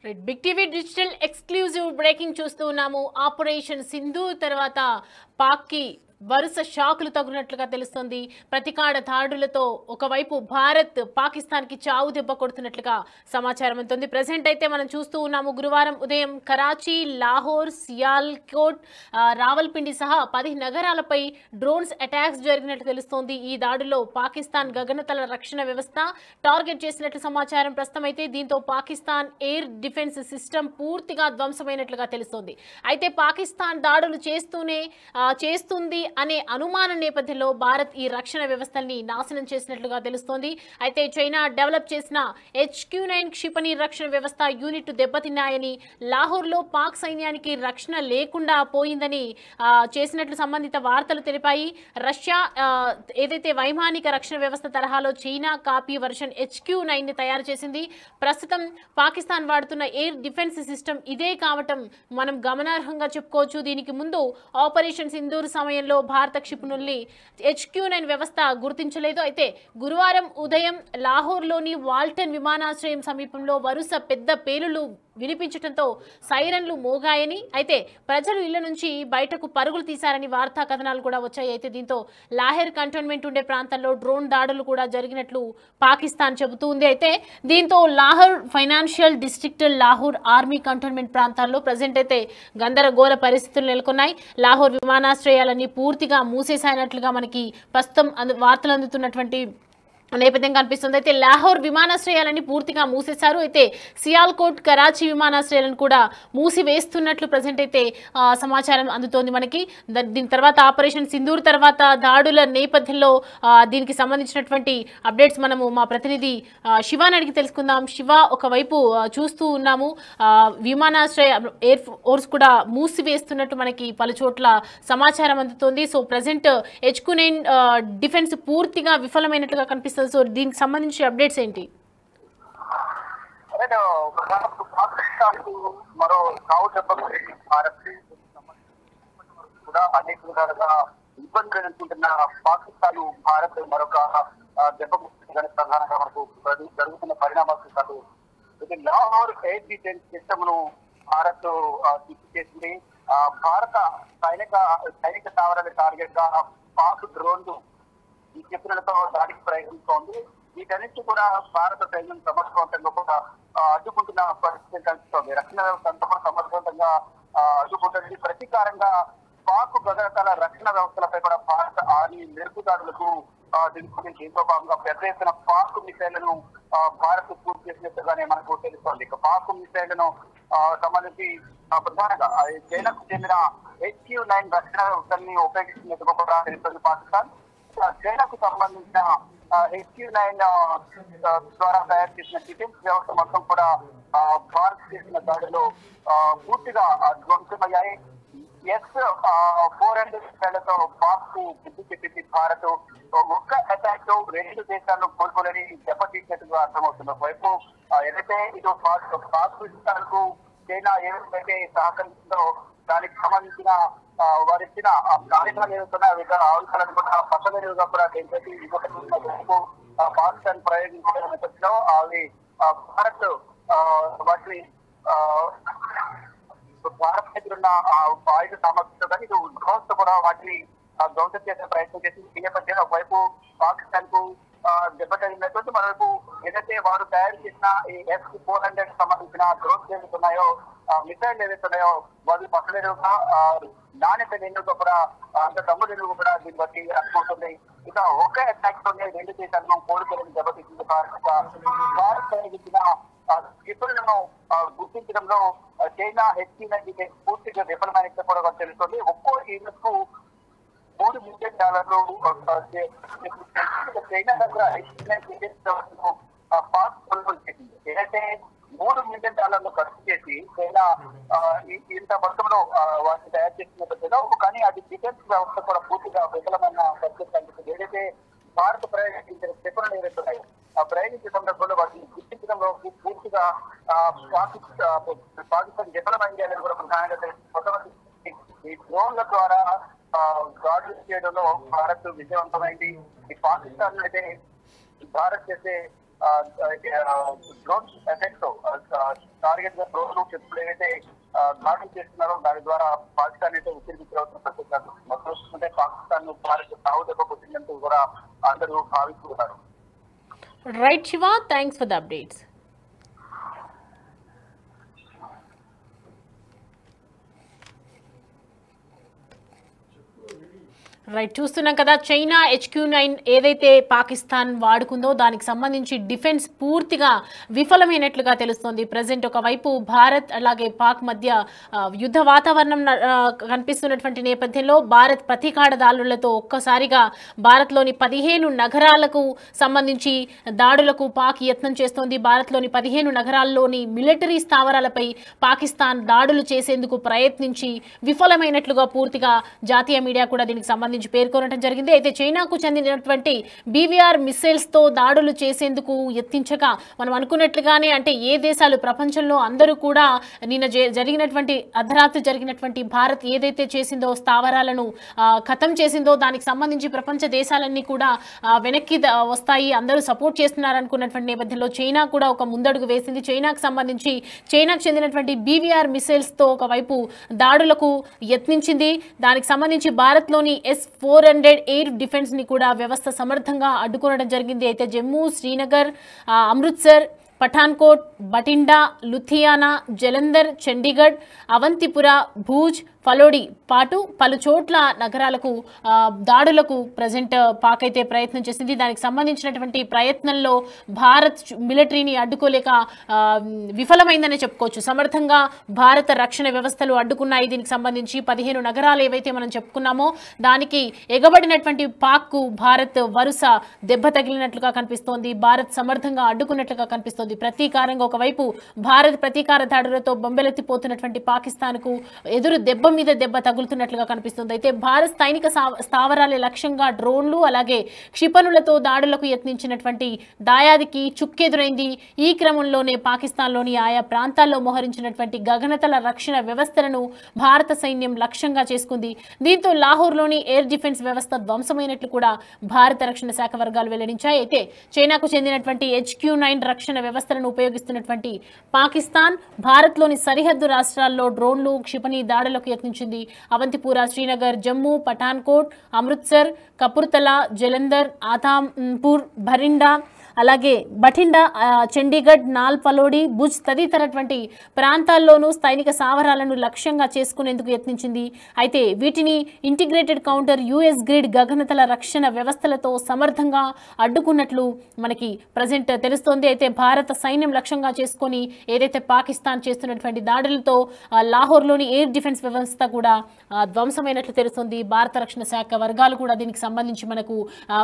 Red big TV digital exclusive breaking చూస్తూ ఉన్నాము. Operation Sindoor తర్వాత పాక్కి వరుస షాకులు తగినట్లుగా తెలుస్తోంది. ప్రతికాడ దాడులతో ఒకవైపు భారత్ పాకిస్తాన్కి చావు దెబ్బ కొడుతున్నట్లుగా సమాచారం అందుతుంది. ప్రెసెంట్ అయితే మనం చూస్తూ ఉన్నాము, గురువారం ఉదయం కరాచీ, లాహోర్, సియాల్కోట్, రావల్పిండి సహా 10 నగరాలపై డ్రోన్స్ అటాక్స్ జరిగినట్లు తెలుస్తోంది. ఈ దాడుల్లో పాకిస్తాన్ గగనతల రక్షణ వ్యవస్థ టార్గెట్ చేసినట్లు సమాచారం. ప్రస్తుతం అయితే దీంతో పాకిస్తాన్ ఎయిర్ డిఫెన్స్ సిస్టమ్ పూర్తిగా ధ్వంసమైనట్లుగా తెలుస్తోంది. అయితే పాకిస్తాన్ దాడులు చేస్తుంది అనే అనుమానం నేపథ్యంలో భారత్ ఈ రక్షణ వ్యవస్థల్ని నాశనం చేసినట్లుగా తెలుస్తోంది. అయితే చైనా డెవలప్ చేసిన HQ-9 క్షిపణి రక్షణ వ్యవస్థ యూనిట్ దెబ్బతిన్నాయని, లాహోర్లో పాక్ సైన్యానికి రక్షణ లేకుండా పోయిందని చేసినట్లు సంబంధిత వార్తలు తెలిపాయి. రష్యా ఏదైతే వైమానిక రక్షణ వ్యవస్థ తరహాలో చైనా కాపీ వర్షన్ HQ-9ని తయారు చేసింది. ప్రస్తుతం పాకిస్తాన్ వాడుతున్న ఎయిర్ డిఫెన్స్ సిస్టమ్ ఇదే కావటం మనం గమనార్హంగా చెప్పుకోవచ్చు. దీనికి ముందు ఆపరేషన్ సింధూర్ సమయంలో భారత క్షిపణుల్ని HQ-9 వ్యవస్థ గుర్తించలేదు. అయితే గురువారం ఉదయం లాహోర్లోని వాల్టన్ విమానాశ్రయం సమీపంలో వరుస పెద్ద పేలులు వినిపించడంతో సైరన్లు మోగాయని, అయితే ప్రజలు ఇళ్ల నుంచి బయటకు పరుగులు తీశారని వార్తా కథనాలు కూడా వచ్చాయి. అయితే దీంతో లాహోర్ కంటోన్మెంట్ ఉండే ప్రాంతంలో డ్రోన్ దాడులు కూడా జరిగినట్లు పాకిస్తాన్ చెబుతుంది. అయితే దీంతో Lahore financial district, Lahore army cantonment ప్రాంతాల్లో ప్రజెంట్ అయితే గందరగోళ పరిస్థితులు నెలకొన్నాయి. లాహోర్ విమానాశ్రయాలన్నీ పూర్తిగా మూసేసాయినట్లుగా మనకి ప్రస్తుతం వార్తలు అందుతున్నటువంటి నేపథ్యం కనిపిస్తుంది. అయితే లాహోర్ విమానాశ్రయాలని పూర్తిగా మూసేశారు. అయితే సియాల్కోట్, కరాచీ విమానాశ్రయాలను కూడా మూసివేస్తున్నట్లు ప్రజెంట్ అయితే సమాచారం అందుతోంది మనకి. దీని తర్వాత ఆపరేషన్ సింధూర్ తర్వాత దాడుల నేపథ్యంలో దీనికి సంబంధించినటువంటి అప్డేట్స్ మనము మా ప్రతినిధి శివాని అడిగి తెలుసుకుందాం. శివ, ఒకవైపు చూస్తూ ఉన్నాము విమానాశ్రయ ఎయిర్ ఫోర్స్ కూడా మూసివేస్తున్నట్టు మనకి పలు చోట్ల సమాచారం అందుతోంది. సో ప్రజెంట్ HQ-9 డిఫెన్స్ పూర్తిగా విఫలమైనట్లుగా కనిపిస్తుంది. సో దీనికి సంబంధించి అప్డేట్స్ ఏంటి? మరో సాగు దెబ్బకు భారత్ కూడా అనేక విధాలుగా ఇబ్బంది ఎదుర్కొంటున్న పాకిస్తాన్ భారత్ మరొక దెబ్బకు ప్రధానంగా మనకు జరుగుతున్న పరిణామాలు. లాహోర్ ఎయిర్ డిఫెన్స్ సిస్టమ్ ను భారత్ తీసుకు చేసింది. భారత సైనిక స్థావరాల టార్గెట్ గా పాక్ డ్రోన్లు ఈ క్షిపణులతో దాడికి ప్రయత్నిస్తోంది. వీటన్నిటి కూడా భారత సైన్యం సమర్థవంతంగా కూడా అడ్డుకుంటున్న పరిస్థితి కనిపిస్తోంది. రక్షణ వ్యవస్థ అంతా కూడా సమర్థవంతంగా అడ్డుకుంటుంది. ప్రతీకారంగా పాక్ గగనతల రక్షణ వ్యవస్థలపై కూడా భారత ఆర్మీ మెరుపుదాడులకు దిగుతుంది. దీంతో భాగంగా పెద్ద ఎత్తున పాక్ మిసైళ్లను భారత్ పూర్తి చేసినట్టుగానే మనకు తెలుస్తోంది. ఇక పాక్ మిసైళ్లను సంబంధించి ప్రధానంగా చైనాకు చెందిన HQ-9 రక్షణ వ్యవస్థల్ని ఉపయోగిస్తున్నట్టుగా కూడా తెలుస్తుంది పాకిస్తాన్. చైనాకు సంబంధించిన HQ-9 ద్వారా తయారు చేసిన డిఫెన్స్ వ్యవస్థ మొత్తం కూడా భారత్ చేసిన దాడిలో పూర్తిగా ధ్వంసమయ్యాయి. S-400 పాక్ కు బుద్ధి చెప్పింది భారత్. ఒక్క అటాక్ తో 2 దేశాలను కోల్పోలేని దెబ్బతీసినట్టుగా అర్థమవుతుంది. ఒకవైపు ఏదైతే ఇది పాకిస్తాన్ కు చైనా ఏదైతే సహకరిస్తుందో దానికి సంబంధించిన వారిచ్చిన కార్యక్రమాలు ఏదైతున్నాయో వివిధ అంశాలను కూడా పచ్చదనిగా కూడా పాకిస్తాన్ ప్రయోగించిన నేపథ్యంలో అవి భారత్ వాటిని భారత్ దగ్గర ఉన్న ఆయుధ సామర్థ్యంతో కానీ ఇది డ్రోన్స్ కూడా వాటిని ధ్వంసం చేసే ప్రయత్నం చేసింది. ఈ నేపథ్యంలో ఒకవైపు పాకిస్తాన్ కు దెబ్బతిన్నటువంటి, మరోవైపు ఏదైతే వారు తయారు చేసిన ఈ S-400 సంబంధించిన డ్రోన్స్ ఏవైతున్నాయో మిసైల్ ఏవైతున్నాయో వాళ్ళు పక్కలేరుగా నాణ్యత నిండుగా కూడా అంత తమ్ముడు కూడా దీన్ని బట్టి అర్థమవుతుంది. ఇక ఒక్క అటాక్ తోనే 2 దేశాలను కోరుకోలేని దెబ్బతీసింది భారత్ ప్రయోగించిన క్షిపణులను గుర్తించడంలో చైనా HQ-9 పూర్తిగా విఫలమైనట్టు కూడా తెలుస్తుంది. ఒక్కో యూనిట్ కు $3 మిలియన్ చైనా దగ్గర పాక్ కొనుగోలు చేసింది. ఏదైతే $3 మిలియన్ ఖర్చు చేసి చైనా ఇంత మొత్తంలో వాటిని తయారు చేసిన, కానీ అది డిఫెన్స్ వ్యవస్థ కూడా పూర్తిగా విఫలమైన పరిస్థితి కనిపిస్తుంది. ఏదైతే భారత్ ప్రయోగించిన క్షిపణులు ఏవైతున్నాయో ప్రయోగించే సందర్భంలో వాటిని గుర్తించడంలో పూర్తిగా పాకిస్తాన్ విఫలమైంది అనేది కూడా ప్రధానంగా తెలుస్తుంది. ఈ డ్రోన్ల ద్వారా దాడులు చేయడంలో భారత్ విజయవంతమైంది. ఈ పాకిస్తాన్ అయితే భారత్ చేసే డ్రోన్ ఎఫెక్ట్ టార్గెట్ గా డ్రోన్లు చెప్పులు ఏవైతే దాడులు చేస్తున్నారో దాని ద్వారా పాకిస్తాన్ అయితే ఉత్తేజితులవుతున్న ప్రత్యేక మొత్తం చూసుకుంటే పాకిస్తాన్ భారత్ సాగు దెబ్బ కొట్టిందంటూ కూడా అందరూ భావిస్తున్నారు. Right Shiva, thanks for the updates. Right, చూస్తున్నాం కదా, చైనా HQ-9 ఏదైతే పాకిస్తాన్ వాడుకుందో దానికి సంబంధించి డిఫెన్స్ పూర్తిగా విఫలమైనట్లుగా తెలుస్తోంది. ప్రజెంట్ ఒకవైపు భారత్ అలాగే పాక్ మధ్య యుద్ధ వాతావరణం కనిపిస్తున్నటువంటి నేపథ్యంలో భారత్ ప్రతీకార దాడులతో ఒక్కసారిగా భారత్లోని 15 నగరాలకు సంబంధించి దాడులకు పాక్ యత్నం చేస్తోంది. భారత్లోని 15 నగరాల్లోని మిలిటరీ స్థావరాలపై పాకిస్తాన్ దాడులు చేసేందుకు ప్రయత్నించి విఫలమైనట్లుగా పూర్తిగా జాతీయ మీడియా కూడా దీనికి సంబంధించి పేర్కొనడం జరిగింది. అయితే చైనాకు చెందినటువంటి BVR మిసైల్స్ తో దాడులు చేసేందుకు యత్నించగా మనం అనుకున్నట్లుగానే, అంటే ఏ దేశాలు ప్రపంచంలో అందరూ కూడా నిన్న జరిగినటువంటి అర్ధరాత్రి జరిగినటువంటి భారత్ ఏదైతే చేసిందో స్థావరాలను ఖతం చేసిందో దానికి సంబంధించి ప్రపంచ దేశాలన్నీ కూడా వెనక్కి వస్తాయి, అందరూ సపోర్ట్ చేస్తున్నారు అనుకున్నటువంటి నేపథ్యంలో చైనా కూడా ఒక ముందడుగు వేసింది. చైనాకు సంబంధించి చైనాకు చెందినటువంటి BVR మిసైల్స్ తో ఒకవైపు దాడులకు యత్నించింది. దానికి సంబంధించి భారత్లోని S-400 ఎయిర్ డిఫెన్స్ ని కూడా వ్యవస్థ సమర్థంగా అడ్డుకోవడం జరిగింది. అయితే జమ్మూ, శ్రీనగర్, అమృత్సర్, పఠాన్కోట్, బటిండా, లుధియానా, జలంధర్, చండీగఢ్, అవంతిపుర, భూజ్, ఫలోడి పాటు పలు చోట్ల నగరాలకు దాడులకు ప్రజెంట్ పాక్ అయితే ప్రయత్నం చేసింది. దానికి సంబంధించినటువంటి ప్రయత్నంలో భారత్ మిలిటరీని అడ్డుకోలేక విఫలమైందనే చెప్పుకోవచ్చు. సమర్థంగా భారత రక్షణ వ్యవస్థలు అడ్డుకున్నాయి. దీనికి సంబంధించి 15 నగరాలు ఏవైతే మనం చెప్పుకున్నామో దానికి ఎగబడినటువంటి పాక్కు భారత్ వరుస దెబ్బ తగిలినట్లుగా కనిపిస్తోంది. భారత్ సమర్థంగా అడ్డుకున్నట్లుగా కనిపిస్తోంది. ప్రతీకారంగా ఒకవైపు భారత్ ప్రతీకార దాడులతో బొంబెలెత్తిపోతున్నటువంటి పాకిస్తాన్కు ఎదురు దెబ్బ మీద దెబ్బ తగులుతున్నట్లుగా కనిపిస్తుంది. అయితే భారత్ సైనిక స్థావరాల లక్ష్యంగా డ్రోన్లు అలాగే క్షిపణులతో దాడులకు యత్నించినటువంటి దాయాదికి చుక్కెదురైంది. ఈ క్రమంలోనే పాకిస్తాన్లోని ఆయా ప్రాంతాల్లో మోహరించినటువంటి గగనతల రక్షణ వ్యవస్థలను భారత సైన్యం లక్ష్యంగా చేసుకుంది. దీంతో లాహోర్లోని ఎయిర్ డిఫెన్స్ వ్యవస్థ ధ్వంసమైనట్లు కూడా భారత రక్షణ శాఖ వర్గాలు వెల్లడించాయి. అయితే చైనాకు చెందినటువంటి HQ-9 రక్షణ వ్యవస్థలను ఉపయోగిస్తున్నటువంటి పాకిస్తాన్ భారత్లోని సరిహద్దు రాష్ట్రాల్లో డ్రోన్లు, క్షిపణి దాడులకు యత్నించింది. అవంతిపుర, శ్రీనగర్, జమ్మూ, పఠాన్కోట్, అమృత్సర్, కపుర్తలా, జలంధర్, ఆతాంపూర్, భరిండా, అలాగే బఠిండా, చండీగఢ్, నాల్ ఫలోడి, భుజ్ తదితరటువంటి ప్రాంతాల్లోనూ సైనిక స్థావరాలను లక్ష్యంగా చేసుకునేందుకు యత్నించింది. అయితే వీటిని ఇంటిగ్రేటెడ్ కౌంటర్ US గ్రిడ్ గగనతల రక్షణ వ్యవస్థలతో సమర్థంగా అడ్డుకున్నట్లు మనకి ప్రజెంట్ తెలుస్తోంది. అయితే భారత సైన్యం లక్ష్యంగా చేసుకొని ఏదైతే పాకిస్తాన్ చేస్తున్నటువంటి దాడులతో లాహోర్లోని ఎయిర్ డిఫెన్స్ వ్యవస్థ కూడా ధ్వంసమైనట్లు తెలుస్తుంది. భారత రక్షణ శాఖ వర్గాలు కూడా దీనికి సంబంధించి మనకు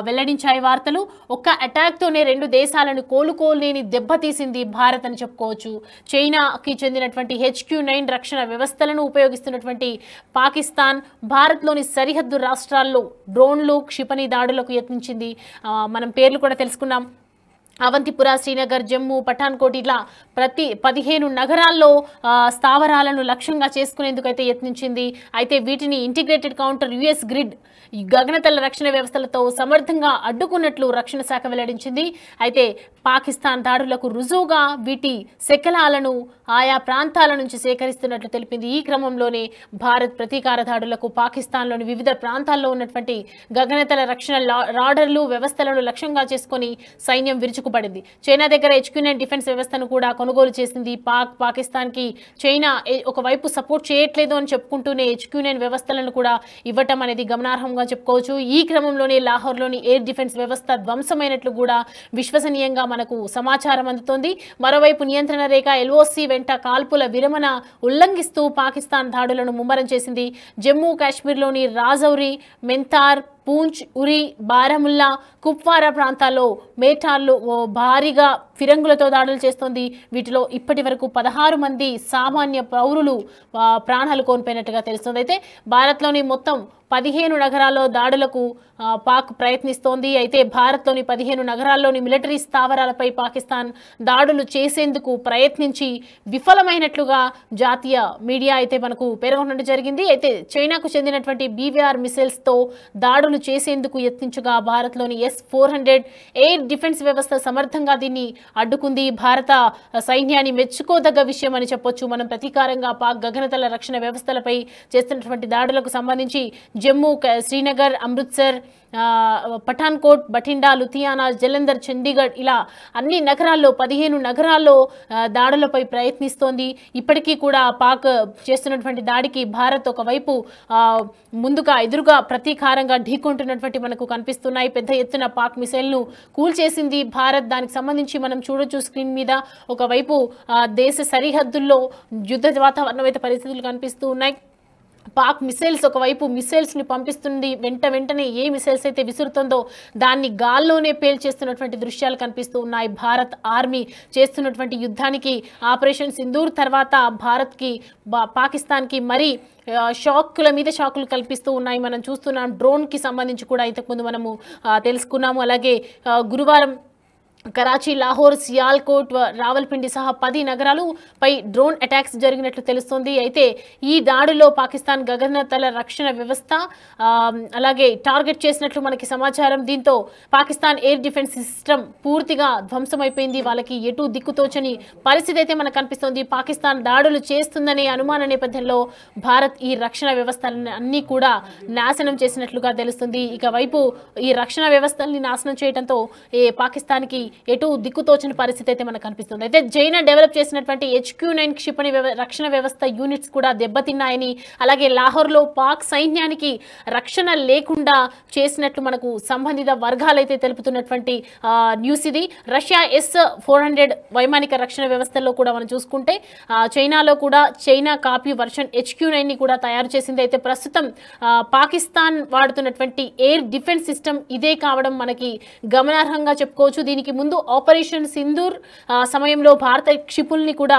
వెల్లడించాయి వార్తలు. ఒక్క అటాక్ తోనే 2 దేశాలను కోలుకోలేని దెబ్బతీసింది భారత్ అని చెప్పుకోవచ్చు. చైనాకి చెందినటువంటి HQ-9 రక్షణ వ్యవస్థలను ఉపయోగిస్తున్నటువంటి పాకిస్తాన్ భారత్లోని సరిహద్దు రాష్ట్రాల్లో డ్రోన్లు, క్షిపణి దాడులకు యత్నించింది. మనం పేర్లు కూడా తెలుసుకున్నాం. అవంతిపుర, శ్రీనగర్, జమ్మూ, పఠాన్కోట్ ఇలా ప్రతి 15 నగరాల్లో స్థావరాలను లక్ష్యంగా చేసుకునేందుకు అయితే యత్నించింది. అయితే వీటిని ఇంటిగ్రేటెడ్ కౌంటర్ US గ్రిడ్ గగనతల రక్షణ వ్యవస్థలతో సమర్థంగా అడ్డుకున్నట్లు రక్షణ శాఖ వెల్లడించింది. అయితే పాకిస్తాన్ దాడులకు రుజువుగా వీటి శకలాలను ఆయా ప్రాంతాల నుంచి సేకరిస్తున్నట్లు తెలిపింది. ఈ క్రమంలోనే భారత్ ప్రతీకార దాడులకు పాకిస్తాన్లోని వివిధ ప్రాంతాల్లో ఉన్నటువంటి గగనతల రక్షణ రాడర్లు, వ్యవస్థలను లక్ష్యంగా చేసుకుని సైన్యం విరుచుకుపడింది. చైనా దగ్గర HQ-9 డిఫెన్స్ వ్యవస్థను కూడా కొనుగోలు చేసింది. పాకిస్తాన్కి చైనా ఒకవైపు సపోర్ట్ చేయట్లేదు అని చెప్పుకుంటూనే HQ-9 వ్యవస్థలను కూడా ఇవ్వటం అనేది గమనార్హంగా చెప్పుకోవచ్చు. ఈ క్రమంలోనే లాహోర్లోని ఎయిర్ డిఫెన్స్ వ్యవస్థ ధ్వంసమైనట్లు కూడా విశ్వసనీయంగా మనకు సమాచారం అందుతోంది. మరోవైపు నియంత్రణ రేఖ LOC వెంట కాల్పుల విరమణ ఉల్లంఘిస్తూ పాకిస్తాన్ దాడులను ముమ్మరం చేసింది. జమ్మూ కాశ్మీర్లోని రాజౌరి, మెంతార్, పూంచ్, ఉరి, బారాముల్లా, కుప్వారా ప్రాంతాల్లో మేటార్లు భారీగా ఫిరంగులతో దాడులు చేస్తోంది. వీటిలో ఇప్పటి వరకు 16 మంది సామాన్య పౌరులు ప్రాణాలు కోల్పోయినట్టుగా తెలుస్తుంది. అయితే భారత్లోని మొత్తం 15 నగరాల్లో దాడులకు పాక్ ప్రయత్నిస్తోంది. అయితే భారత్లోని 15 నగరాల్లోని మిలిటరీ స్థావరాలపై పాకిస్తాన్ దాడులు చేసేందుకు ప్రయత్నించి విఫలమైనట్లుగా జాతీయ మీడియా అయితే మనకు పేర్కొనడం జరిగింది. అయితే చైనాకు చెందినటువంటి బీవీఆర్ మిసైల్స్తో దాడులు చేసేందుకు యత్నించగా భారత్లోని S-400 ఎయిర్ డిఫెన్స్ వ్యవస్థ సమర్థంగా దీన్ని అడ్డుకుంది. భారత సైన్యాన్ని మెచ్చుకోదగ్గ విషయం అని చెప్పొచ్చు. మనం ప్రతీకారంగా పాక్ గగనతల రక్షణ వ్యవస్థలపై చేస్తున్నటువంటి దాడులకు సంబంధించి జమ్మూ, శ్రీనగర్, అమృత్సర్, పఠాన్కోట్, బఠిండా, లుధియానా, జలంధర్, చండీగఢ్ ఇలా అన్ని నగరాల్లో 15 నగరాల్లో దాడులపై ప్రయత్నిస్తోంది. ఇప్పటికీ కూడా పాక్ చేస్తున్నటువంటి దాడికి భారత్ ఒకవైపు ముందుగా ఎదురుగా ప్రతీకారంగా ఢీకొంటున్నటువంటి మనకు కనిపిస్తున్నాయి. పెద్ద ఎత్తున పాక్ మిసైల్ను కూల్చేసింది భారత్. దానికి సంబంధించి మనం చూడొచ్చు స్క్రీన్ మీద. ఒకవైపు దేశ సరిహద్దుల్లో యుద్ధ వాతావరణం అయితే పరిస్థితులు కనిపిస్తూ ఉన్నాయి. పాక్ మిసైల్స్ ఒకవైపు మిసైల్స్ని పంపిస్తుంది. వెంటనే ఏ మిసైల్స్ అయితే విసురుతుందో దాన్ని గాల్లోనే పేల్చేస్తున్నటువంటి దృశ్యాలు కనిపిస్తూ ఉన్నాయి. భారత్ ఆర్మీ చేస్తున్నటువంటి యుద్ధానికి ఆపరేషన్ సింధూర్ తర్వాత భారత్కి పాకిస్తాన్కి మరీ షాకుల మీద షాకులు కల్పిస్తూ ఉన్నాయి. మనం చూస్తున్నాం. డ్రోన్కి సంబంధించి కూడా ఇంతకుముందు మనము తెలుసుకున్నాము. అలాగే గురువారం కరాచీ, లాహోర్, సియాల్కోట్, రావల్పిండి సహా 10 నగరాలపై డ్రోన్ అటాక్స్ జరిగినట్లు తెలుస్తోంది. అయితే ఈ దాడిలో పాకిస్తాన్ గగనతల రక్షణ వ్యవస్థ అలాగే టార్గెట్ చేసినట్లు మనకి సమాచారం. దీంతో పాకిస్తాన్ ఎయిర్ డిఫెన్స్ సిస్టమ్ పూర్తిగా ధ్వంసమైపోయింది. వాళ్ళకి ఎటు దిక్కుతోచని పరిస్థితి అయితే మనకు కనిపిస్తోంది. పాకిస్తాన్ దాడులు చేస్తుందనే అనుమాన నేపథ్యంలో భారత్ ఈ రక్షణ వ్యవస్థలను అన్నీ కూడా నాశనం చేసినట్లుగా తెలుస్తుంది. ఇక వైపు ఈ రక్షణ వ్యవస్థల్ని నాశనం చేయడంతో పాకిస్తాన్కి ఎటు దిక్కుతోచిన పరిస్థితి అయితే మనకు కనిపిస్తుంది. అయితే చైనా డెవలప్ చేసినటువంటి HQ-9 క్షిపణి రక్షణ వ్యవస్థ యూనిట్స్ కూడా దెబ్బతిన్నాయని, అలాగే లాహోర్లో పాక్ సైన్యానికి రక్షణ లేకుండా చేసినట్లు మనకు సంబంధిత వర్గాలైతే తెలుపుతున్నటువంటి న్యూస్ ఇది. రష్యా S-400 వైమానిక రక్షణ వ్యవస్థల్లో కూడా మనం చూసుకుంటే చైనాలో కూడా చైనా కాపీ వర్షన్ HQ-9ని కూడా తయారు చేసింది. అయితే ప్రస్తుతం పాకిస్తాన్ వాడుతున్నటువంటి ఎయిర్ డిఫెన్స్ సిస్టమ్ ఇదే కావడం మనకి గమనార్హంగా చెప్పుకోవచ్చు. దీనికి ముందు ఆపరేషన్ సింధూర్ సమయంలో భారత క్షిపుల్ని కూడా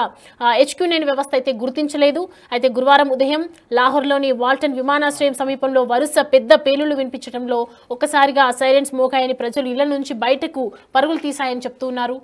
HQ-9 వ్యవస్థ అయితే గుర్తించలేదు. అయితే గురువారం ఉదయం లాహోర్లోని వాల్టన్ విమానాశ్రయం సమీపంలో వరుస పెద్ద పేలుళ్లు వినిపించడంలో ఒక్కసారిగా సైరన్స్ మోగాయని ప్రజలు ఇళ్ల నుంచి బయటకు పరుగులు తీశాయని చెప్తున్నారు.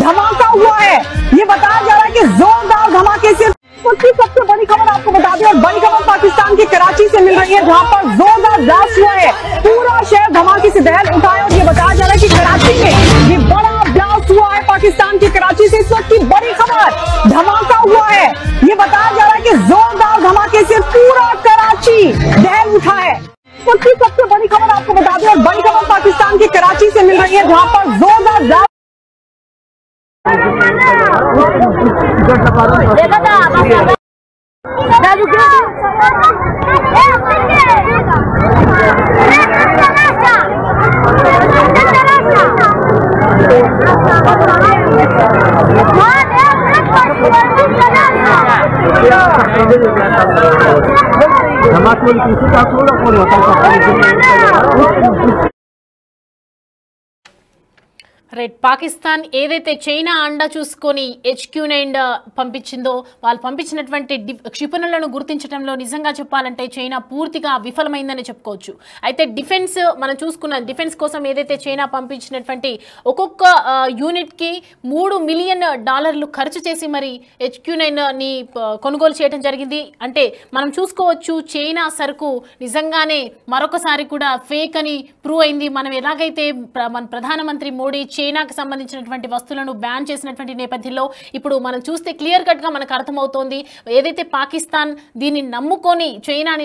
धमाका हुआ है, ये बताया जा रहा है कि जोरदार धमाके से सबसे बड़ी खबर आपको बता दें, और बड़ी खबर पाकिस्तान के कराची से मिल रही है, जहां पर जोरदार ब्लास्ट हुआ है, पूरा शहर धमाके से दहल उठा है। और ये बताया जा रहा है कि कराची में ये बड़ा ब्लास्ट हुआ है पाकिस्तान के कराची से। इस वक्त की बड़ी खबर, धमाका हुआ है, ये बताया जा रहा है कि जोरदार धमाके से पूरा कराची दहल उठा है। सबसे बड़ी खबर आपको बता दें, और बड़ी खबर पाकिस्तान के कराची से मिल रही है, जहां पर जोरदार ब्लास्ट రైట్. పాకిస్తాన్ ఏదైతే చైనా అండా చూసుకొని HQ-9 పంపించిందో, వాళ్ళు పంపించినటువంటి క్షిపణులను గుర్తించడంలో నిజంగా చెప్పాలంటే చైనా పూర్తిగా విఫలమైందని చెప్పుకోవచ్చు. అయితే డిఫెన్స్ మనం చూసుకున్న డిఫెన్స్ కోసం ఏదైతే చైనా పంపించినటువంటి ఒక్కొక్క యూనిట్కి $3 మిలియన్ ఖర్చు చేసి మరి HQ-9ని కొనుగోలు చేయడం జరిగింది. అంటే మనం చూసుకోవచ్చు చైనా సరుకు నిజంగానే మరొకసారి కూడా ఫేక్ అని ప్రూవ్ అయింది. మనం ఎలాగైతే మన ప్రధానమంత్రి మోడీ చైనాకి సంబంధించినటువంటి వస్తువులను బ్యాన్ చేసినటువంటి నేపథ్యంలో ఇప్పుడు మనం చూస్తే క్లియర్ కట్గా మనకు అర్థమవుతోంది. ఏదైతే పాకిస్తాన్ దీన్ని నమ్ముకొని చైనాని